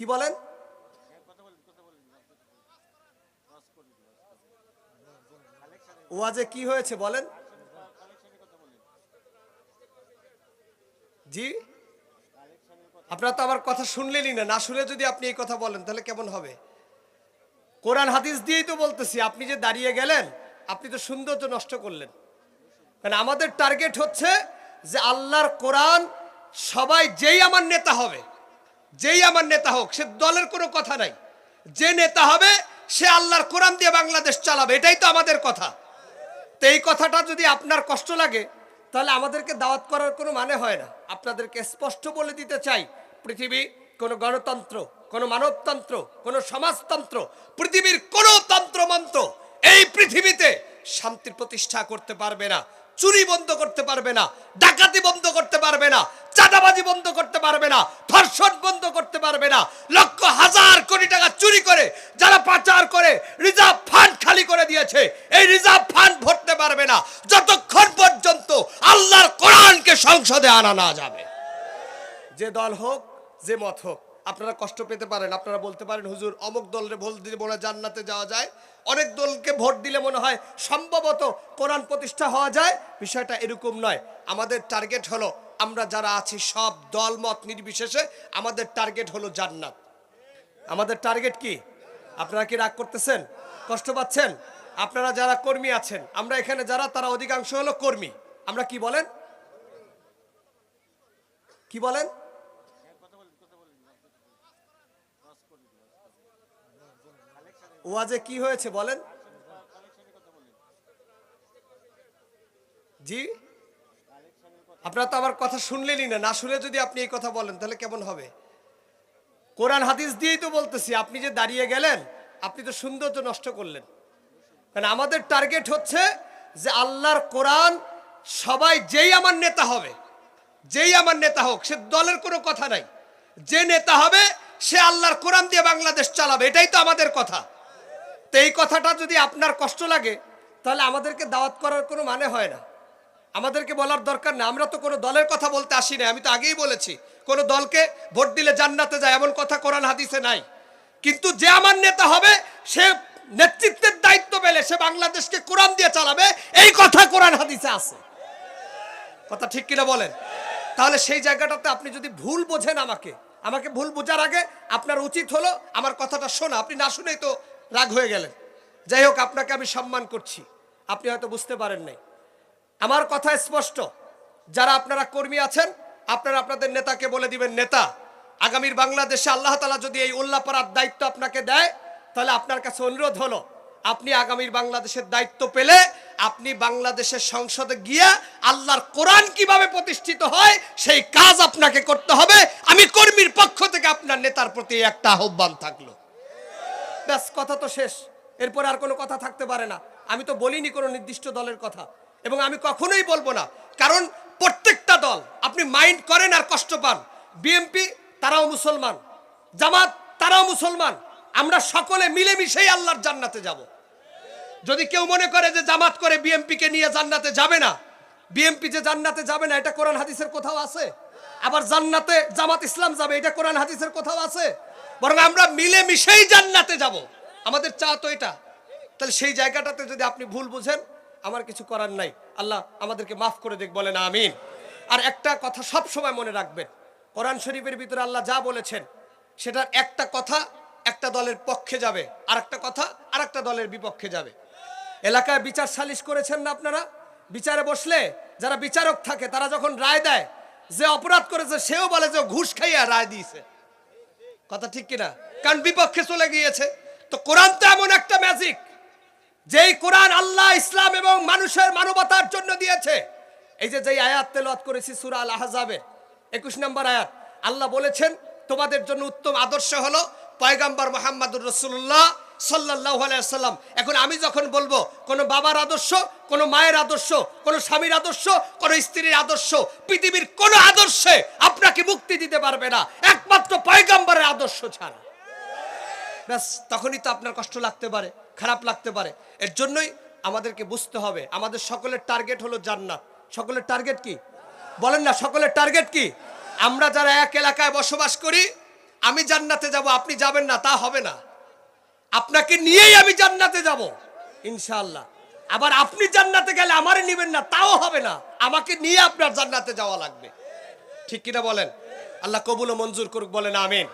কি বলেন? ওয়াজে কি হয়েছে বলেন? জি, আপনারা তো আমার কথা শুনলেনই না। না শুনে যদি আপনি এই কথা বলেন তাহলে কেমন হবে? কোরআন হাদিস দিয়েই তো বলতেছি। আপনি যে দাঁড়িয়ে গেলেন, আপনি তো সৌন্দর্য নষ্ট করলেন। কারণ আমাদের টার্গেট হচ্ছে যে আল্লাহর কোরআন, সবাই যেই আমার নেতা হবে, যেই আমার নেতা হোক, সে দলের কোনো কথা নাই, যে নেতা হবে সে আল্লাহর কোরআন দিয়ে বাংলাদেশ চালাবে, এটাই তো আমাদের কথা। তো এই কথাটা যদি আপনার কষ্ট লাগে তাহলে আমাদেরকে দাওয়াত করার কোনো মানে হয় না। আপনাদেরকে স্পষ্ট বলে দিতে চাই, পৃথিবী কোনো গণতন্ত্র, কোনো মানবতন্ত্র, কোনো সমাজতন্ত্র, পৃথিবীর কোনো তন্ত্রমন্ত্র এই পৃথিবীতে শান্তির প্রতিষ্ঠা করতে পারবে না। চুরি বন্ধ করতে পারবে না, ডাকাতি বন্ধ করতে পারবে না, চাঁদাবাজি বন্ধ করতে পারবে না, ধর্ষণ বন্ধ করতে পারবে না। লক্ষ হাজার কোটি টাকা চুরি করে যারা পাচার করে রিজার্ভ ফান্ড খালি করে দিয়েছে, এই রিজার্ভ ফান্ড ভরতে পারবে না যতক্ষণ পর্যন্ত আল্লাহর কোরআনকে সংসদে আনা না যাবে। যে দল হোক, যে মত হোক, আপনারা কষ্ট পেতে পারেন। আপনারা বলতে পারেন, হুজুর অমুক দলরে ভোট দিলে মনে হয় জান্নাতে যাওয়া যায়, অনেক দলকে ভোট দিলে মনে হয় সম্ভবত কোরআন প্রতিষ্ঠা হওয়া যায়। বিষয়টা এরকম নয়। আমাদের টার্গেট হলো, আমরা যারা আছি সব দল মত নির্বিশেষে আমাদের টার্গেট হলো জান্নাত। আমাদের টার্গেট কি? আপনারা কি রাগ করতেছেন? কষ্ট পাচ্ছেন? আপনারা যারা কর্মী আছেন, আমরা এখানে যারা, তারা অধিকাংশ হলো কর্মী। আমরা কি বলেন, কি বলেন? ওয়াজে কি হয়েছে বলেন? জি, আপনারা তো আমার কথা শুনলেনই না। না শুনে যদি আপনি এই কথা বলেন তাহলে কেমন হবে? কোরআন হাদিস দিয়েই তো বলতেছি। আপনি যে দাঁড়িয়ে গেলেন, আপনি তো সৌন্দর্য নষ্ট করলেন। কারণ আমাদের টার্গেট হচ্ছে যে আল্লাহর কোরআন, সবাই যেই আমার নেতা হবে, যেই আমার নেতা হোক, সে দলের কোনো কথা নাই, যে নেতা হবে সে আল্লাহর কোরআন দিয়ে বাংলাদেশ চালাবে, এটাই তো আমাদের কথা। তো এই কথাটা যদি আপনার কষ্ট লাগে তাহলে আমাদেরকে দাওয়াত করার কোনো মানে হয় না। আমাদেরকে বলার দরকার না। আমরা তো কোনো দলের কথা বলতে আসি না। আমি তো আগেই বলেছি, কোনো দলকে ভোট দিলে জান্নাতে যায় এমন কথা কোরআন হাদিসে নাই। কিন্তু যে আমার নেতা হবে, সে নেতৃত্বের দায়িত্ব পেলে সে বাংলাদেশকে কোরআন দিয়ে চালাবে, এই কথা কোরআন হাদিসে আছে। কথা ঠিক কিনা বলেন? তাহলে সেই জায়গাটাতে আপনি যদি ভুল বোঝেন, আমাকে ভুল বোঝার আগে আপনার উচিত হলো আমার কথাটা শোনা। আপনি না শুনেই তো রাগ হয়ে গেলেন। যাই হোক, আপনাকে আমি সম্মান করছি, আপনি হয়তো বুঝতে পারেন নাই। আমার কথা স্পষ্ট। যারা আপনারা কর্মী আছেন, আপনারা আপনাদের নেতাকে বলে দিবেন, নেতা, আগামীর বাংলাদেশে আল্লাহ তাআলা যদি এই উল্লাপাড়ার দায়িত্ব আপনাকে দেয়, তাহলে আপনার কাছে অনুরোধ হলো, আপনি আগামীর বাংলাদেশের দায়িত্ব পেলে আপনি বাংলাদেশের সংসদে গিয়ে আল্লাহর কোরআন কিভাবে প্রতিষ্ঠিত হয় সেই কাজ আপনাকে করতে হবে। আমি কর্মীর পক্ষ থেকে আপনার নেতার প্রতি একটা আহ্বান থাকলো। ব্যাস, কথা তো শেষ। এরপরে আর কোনো কথা থাকতে পারে না। আমি তো বলিনি কোনো নির্দিষ্ট দলের কথা, এবং আমি কখনোই বলবো না। কারণ প্রত্যেকটা দল, আপনি মাইন্ড করেন আর কষ্ট পান, বিএনপি তারাও মুসলমান, জামাত তারাও মুসলমান, আমরা সকলে মিলেমিশেই আল্লাহর জান্নাতে যাব। যদি কেউ মনে করে যে জামাত করে বিএনপিকে নিয়ে জান্নাতে যাবে না, বিএনপি যে জান্নাতে যাবে না এটা কোরআন হাদিসের কোথাও আছে? আবার জান্নাতে জামাত ইসলাম যাবে, এটা কোরআন হাদিসের কোথাও আছে? বরং আমরা মিলেমিশেই জান্নাতে যাব, আমাদের চা তো এটা। তাহলে সেই জায়গাটাতে যদি আপনি ভুল বুঝেন, আমার কিছু করার নাই। আল্লাহ আমাদেরকে মাফ করে দেখ, বলেন আমিন। আর একটা কথা সব সময় মনে রাখবেন, কোরআন শরীফের ভিতরে আল্লাহ যা বলেছেন সেটার একটা কথা একটা দলের পক্ষে যাবে, আর একটা কথা আর একটা দলের বিপক্ষে যাবে। এলাকায় বিচার সালিশ করেছেন না আপনারা? বিচারে বসলে যারা বিচারক থাকে তারা যখন রায় দেয়, যে অপরাধ করেছে সেও বলে যে ঘুষ খাইয়া রায় দিয়েছে। কথা ঠিক কিনা? কারণ বিপক্ষে চলে গিয়েছে। তো কোরআন তো এমন একটা ম্যাজিক, যেই কোরআন আল্লাহ ইসলাম এবং মানুষের মানবতার জন্য দিয়েছে। এই যে যেই আয়াত তেলাওয়াত করেছি সূরা আল আহজাবের 21 নম্বর আয়াত, আল্লাহ বলেছেন তোমাদের জন্য উত্তম আদর্শ হলো পয়গম্বর মুহাম্মদুর রাসূলুল্লাহ সাল্লাল্লাহু আলাইহি ওয়াসাল্লাম। এখন আমি যখন বলবো কোন বাবার আদর্শ, কোন মায়ের আদর্শ, কোন স্বামীর আদর্শ, কোন স্ত্রীর আদর্শ, পৃথিবীর কোন আদর্শে আপনাকে মুক্তি দিতে পারবে না একমাত্র পয়গম্বরের আদর্শ ছাড়া। ব্যাস, তখনই তো আপনার কষ্ট লাগতে পারে, খারাপ লাগতে পারে। এর জন্যই আমাদেরকে বুঝতে হবে আমাদের সকলের টার্গেট হলো জান্নাত। সকলের টার্গেট কি বলেন না? সকলের টার্গেট কি? আমরা যারা এক এলাকায় বসবাস করি, আমি জান্নাতে যাব আপনি যাবেন না তা হবে না। আপনাকে নিয়েই আমি জান্নাতে যাব ইনশাআল্লাহ। আবার আপনি জান্নাতে গেলে আমারে নেবেন না তাও হবে না, আমাকে নিয়ে আপনার জান্নাতে যাওয়া লাগবে। ঠিক কিনা বলেন? আল্লাহ কবুল ও মঞ্জুর করুক, বলেন আমিন।